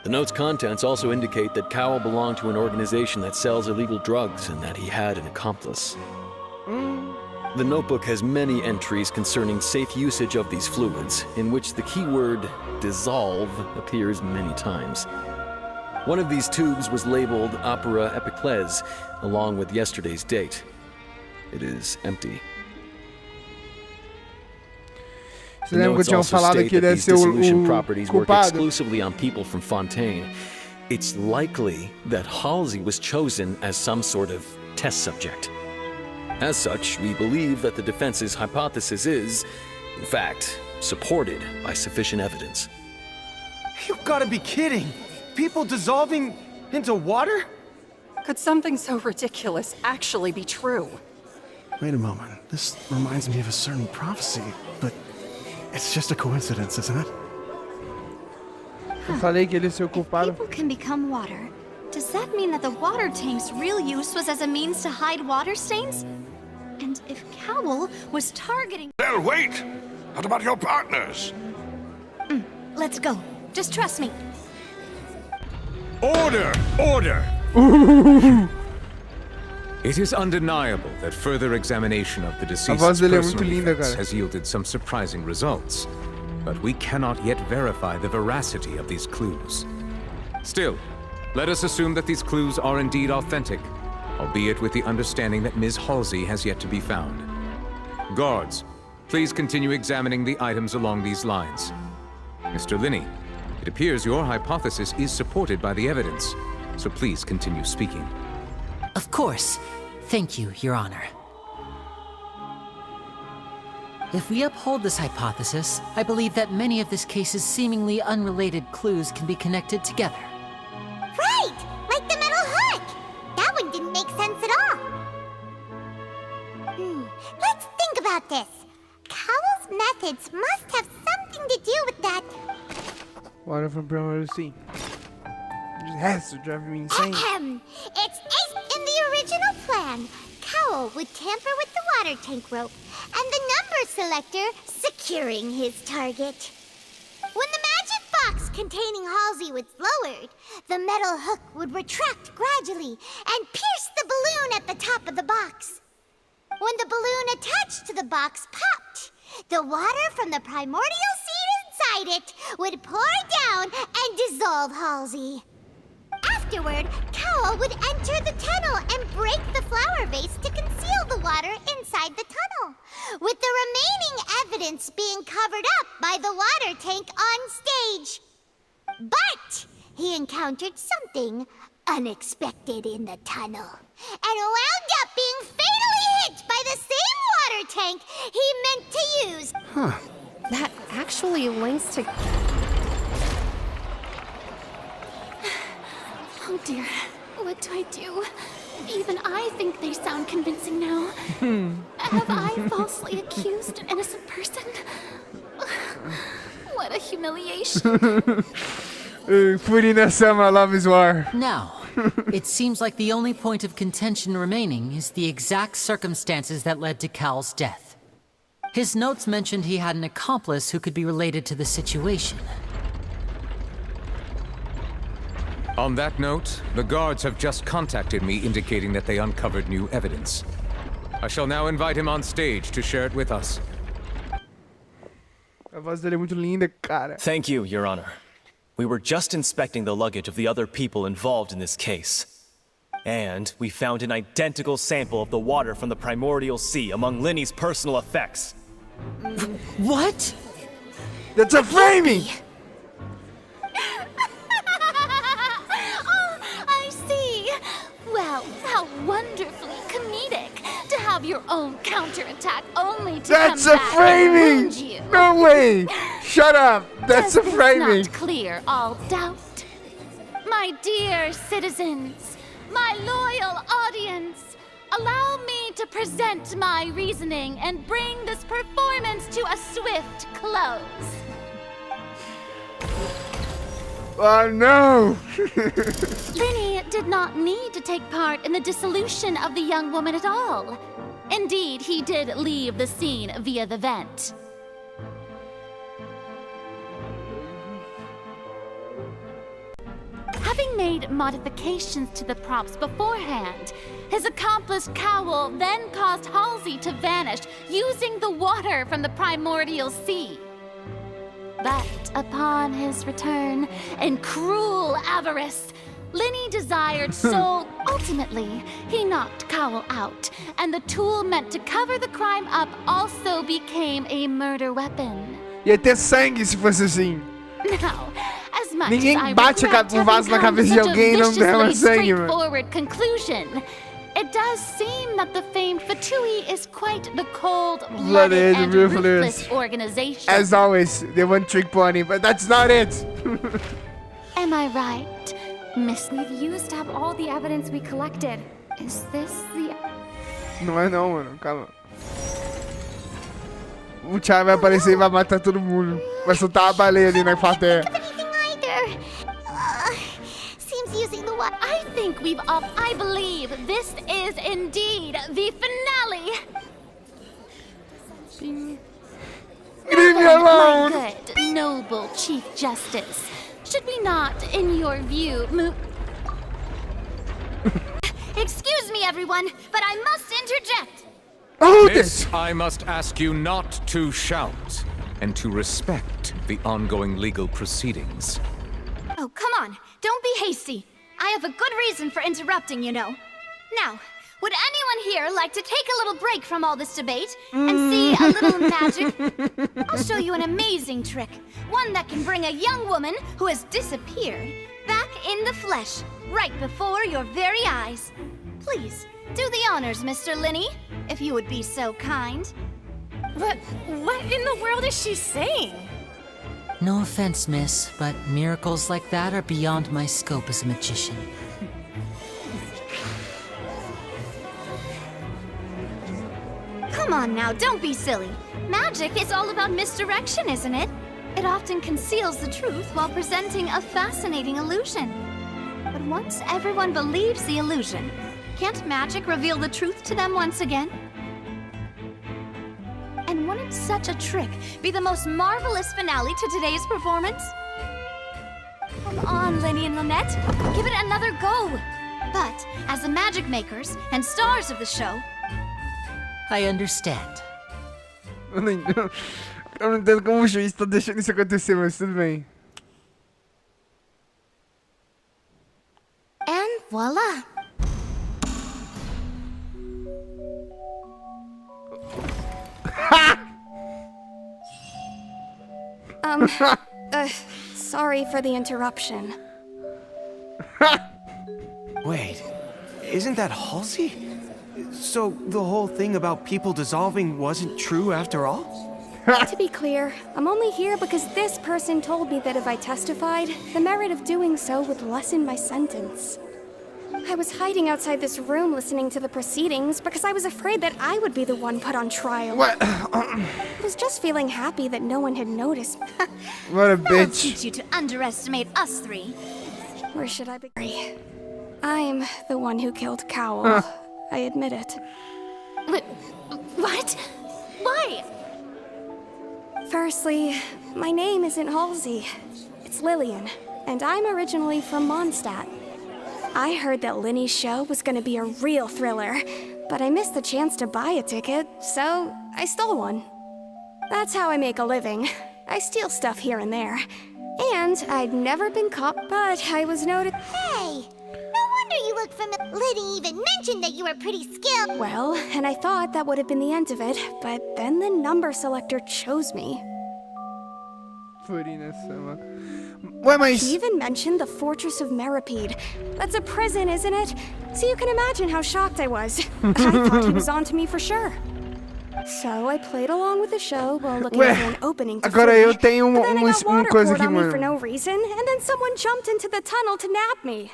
The note's contents also indicate that Cowell belonged to an organization that sells illegal drugs and that he had an accomplice. The notebook has many entries concerning safe usage of these fluids, in which the keyword dissolve appears many times. One of these tubes was labeled Opera Epiclese, along with yesterday's date. It is empty. The notes also state that these dissolution properties work exclusively on people from Fontaine. It's likely that Halsey was chosen as some sort of test subject. As such, we believe that the defense's hypothesis is, in fact, supported by sufficient evidence. You gotta be kidding! People dissolving into water? Could something so ridiculous actually be true? Wait a moment. This reminds me of a certain prophecy, but it's just a coincidence, isn't it? People can become water. Does that mean that the water tank's real use was as a means to hide water stains? And if Cowell was targeting... Well, wait! What about your partners? Let's go. Just trust me. Order! Order! It is undeniable that further examination of the deceased's personal effects has yielded some surprising results. But we cannot yet verify the veracity of these clues. Still, let us assume that these clues are indeed authentic, albeit with the understanding that Ms. Halsey has yet to be found. Guards, please continue examining the items along these lines. Mr. Linney, it appears your hypothesis is supported by the evidence, so please continue speaking. Of course. Thank you, Your Honor. If we uphold this hypothesis, I believe that many of this case's seemingly unrelated clues can be connected together. Right! Like the metal hook! That one didn't make sense at all. Let's think about this. Cowell's methods must have something to do with that. Water from Primordial Sea. It just has to drive me insane. It's in the original plan. Cowell would tamper with the water tank rope, and the number selector securing his target. When the magic box containing Halsey was lowered, the metal hook would retract gradually and pierce the balloon at the top of the box. When the balloon attached to the box popped, the water from the primordial seed inside it would pour down and dissolve Halsey. After Afterward, Cowell would enter the tunnel and break the flower vase to conceal the water inside the tunnel, with the remaining evidence being covered up by the water tank on stage. But he encountered something unexpected in the tunnel, and wound up being fatally hit by the same water tank he meant to use. Huh. That actually links to... Oh dear, what do I do? Even I think they sound convincing now. Have I falsely accused an innocent person? What a humiliation. Furina-sama, love is war. Now, it seems like the only point of contention remaining is the exact circumstances that led to Cal's death. His notes mentioned he had an accomplice who could be related to the situation. On that note, the guards have just contacted me indicating that they uncovered new evidence. I shall now invite him on stage to share it with us. A voz dele é muito linda, cara. Thank you, Your Honor. We were just inspecting the luggage of the other people involved in this case. And we found an identical sample of the water from the primordial sea among Linny's personal effects. What? That's a framing! Oh, I see. Well, how wonderfully comedic to have your own counterattack only to That's come a back framing! and wound you. No way! Shut up! That's a Does framing! this not clear all doubt? My dear citizens, my loyal audience, allow me to present my reasoning and bring this performance to a swift close. Oh no! Linny did not need to take part in the dissolution of the young woman at all. Indeed, he did leave the scene via the vent. Having made modifications to the props beforehand, his accomplice Cowell then caused Halsey to vanish using the water from the primordial sea. But upon his return, in cruel avarice, Linny desired so ultimately he knocked Cowell out, and the tool meant to cover the crime up also became a murder weapon. Ia ter sangue se fosse assim. Now, as much Ninguém as I bate regret um vaso na having come cabeça de to such a alguém e não derrama viciously sangue, mano. straightforward conclusion, it does seem that the famed Fatui is quite the cold-blooded and ruthless organization. As always, they want trick pony, but that's not it. Am I right, Miss? We've used up all the evidence we collected. Is this the... Não é não, mano. Calma. O Chai vai aparecer e vai matar todo mundo. Vai soltar a baleia ali na plateia. Seems using the water. I think we've all... I believe this is indeed the finale. Leave me alone. My good, noble Chief Justice. Should we not, in your view, move... Excuse me, everyone, but I must interject. Miss, I must ask you not to shout and to respect the ongoing legal proceedings. Oh, come on. Don't be hasty. I have a good reason for interrupting, you know. Now, would anyone here like to take a little break from all this debate and see a little magic? I'll show you an amazing trick. One that can bring a young woman who has disappeared back in the flesh, right before your very eyes. Please, do the honors, Mr. Linny, if you would be so kind. What in the world is she saying? No offense, miss, but miracles like that are beyond my scope as a magician. Come on now, don't be silly. Magic is all about misdirection, isn't it? It often conceals the truth while presenting a fascinating illusion. But once everyone believes the illusion, can't magic reveal the truth to them once again? And wouldn't such a trick be the most marvelous finale to today's performance? Come on, Linny and Lynette, give it another go. But as the magic makers and stars of the show, I understand. Eu não entendo como o juiz tá deixando isso acontecer, mas tudo bem. Voila. Sorry for the interruption. Wait, isn't that Halsey? So the whole thing about people dissolving wasn't true after all? To be clear, I'm only here because this person told me that if I testified, the merit of doing so would lessen my sentence. I was hiding outside this room listening to the proceedings because I was afraid that I would be the one put on trial. What? I was just feeling happy that no one had noticed. What a That'll bitch. teach you to underestimate us three. Where should I begin? I'm the one who killed Cowell. I admit it. What? Why? Firstly, my name isn't Halsey. It's Lillian, and I'm originally from Mondstadt. I heard that Linny's show was gonna be a real thriller, but I missed the chance to buy a ticket, so I stole one. That's how I make a living. I steal stuff here and there. And I'd never been caught, but I was noted. Hey! No wonder you look familiar. Liddy even mentioned that you were pretty skilled. Well, and I thought that would have been the end of it, but then the number selector chose me. He even mentioned the Fortress of Meripede. That's a prison, isn't it? So you can imagine how shocked I was. I thought he was on to me for sure. So I played along with the show while looking for an opening to agora flee. eu tenho But then I got water coisa poured aqui, on me mano. for no reason, and then someone jumped into the tunnel to nab me.